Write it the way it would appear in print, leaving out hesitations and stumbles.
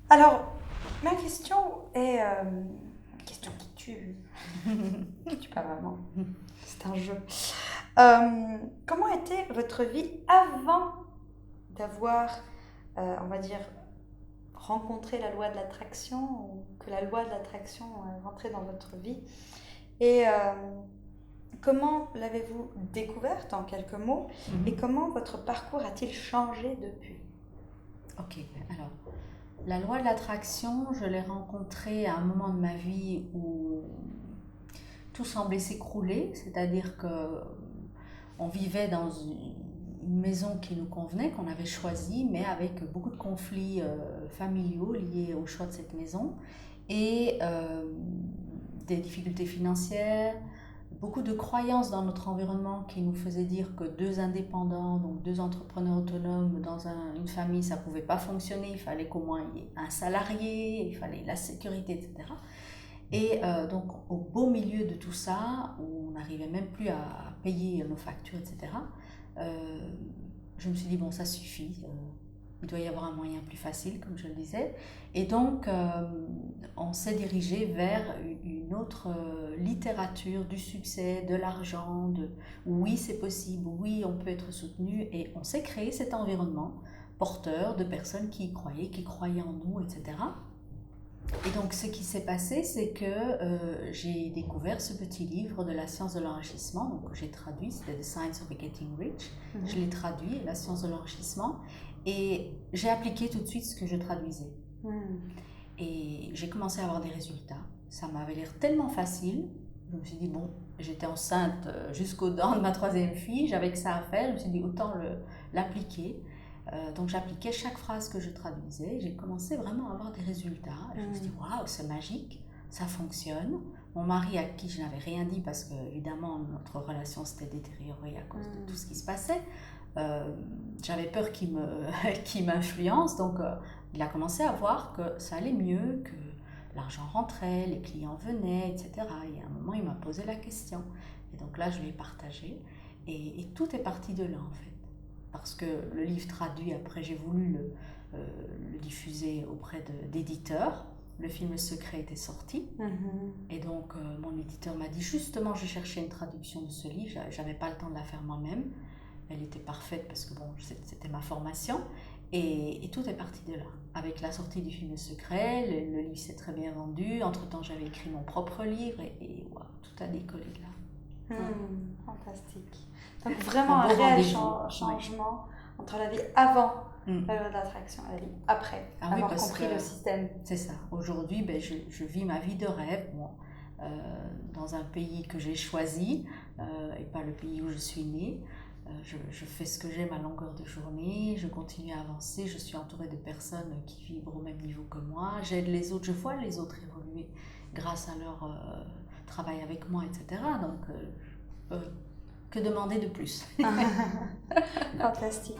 Alors, ma question est une question qui tue. Qui tue pas vraiment. C'est un jeu. Comment était votre vie avant d'avoir, on va dire, rencontré la loi de l'attraction ou que la loi de l'attraction rentrait dans votre vie? Et comment l'avez-vous découverte en quelques mots? Et comment votre parcours a-t-il changé depuis? Ok, alors la loi de l'attraction, je l'ai rencontrée à un moment de ma vie où tout semblait s'écrouler, c'est-à-dire que on vivait dans une maison qui nous convenait, qu'on avait choisie, mais avec beaucoup de conflits familiaux liés au choix de cette maison et des difficultés financières, beaucoup de croyances dans notre environnement qui nous faisaient dire que deux indépendants, donc deux entrepreneurs autonomes dans une famille, ça ne pouvait pas fonctionner, il fallait qu'au moins il y ait un salarié, il fallait la sécurité, etc. Et donc au beau milieu de tout ça, où on n'arrivait même plus à payer nos factures, etc., je me suis dit, bon, ça suffit, il doit y avoir un moyen plus facile, comme je le disais. Et donc, on s'est dirigé vers une autre littérature du succès, de l'argent, de oui, c'est possible, oui, on peut être soutenu. Et on s'est créé cet environnement porteur de personnes qui y croyaient en nous, etc. Et donc, ce qui s'est passé, c'est que j'ai découvert ce petit livre de la science de l'enrichissement, donc j'ai traduit, c'était The Science of Getting Rich. Je l'ai traduit, la science de l'enrichissement, et j'ai appliqué tout de suite ce que je traduisais. Et j'ai commencé à avoir des résultats. Ça m'avait l'air tellement facile. Je me suis dit, bon, j'étais enceinte jusqu'aux dents de ma troisième fille, j'avais que ça à faire. Je me suis dit, autant l'appliquer. Donc j'appliquais chaque phrase que je traduisais. J'ai commencé vraiment à avoir des résultats. Et je me suis dit, waouh, c'est magique, ça fonctionne. Mon mari, à qui je n'avais rien dit, parce que évidemment notre relation s'était détériorée à cause de tout ce qui se passait, j'avais peur qu'il m'influence. Donc il a commencé à voir que ça allait mieux, que l'argent rentrait, les clients venaient, etc. Et à un moment, il m'a posé la question. Et donc là, je lui ai partagé. Et tout est parti de là, en fait. Parce que le livre traduit, après, j'ai voulu le diffuser auprès d'éditeurs. Le film Le Secret était sorti. Et donc, mon éditeur m'a dit, justement, je cherchais une traduction de ce livre. J'avais pas le temps de la faire moi-même. Elle était parfaite parce que bon, c'était ma formation. Et tout est parti de là. Avec la sortie du film Le Secret, le livre s'est très bien vendu. Entre-temps, j'avais écrit mon propre livre et wow, tout a décollé de là. Fantastique. Donc vraiment un réel changement entre la vie avant la loi de l'attraction et la vie après, avoir compris le système. C'est ça. Aujourd'hui, je vis ma vie de rêve. Bon, dans un pays que j'ai choisi et pas le pays où je suis née. Je fais ce que j'aime à longueur de journée, je continue à avancer, je suis entourée de personnes qui vivent au même niveau que moi, j'aide les autres, je vois les autres évoluer grâce à leur travail avec moi, etc. Donc, que demander de plus? Fantastique.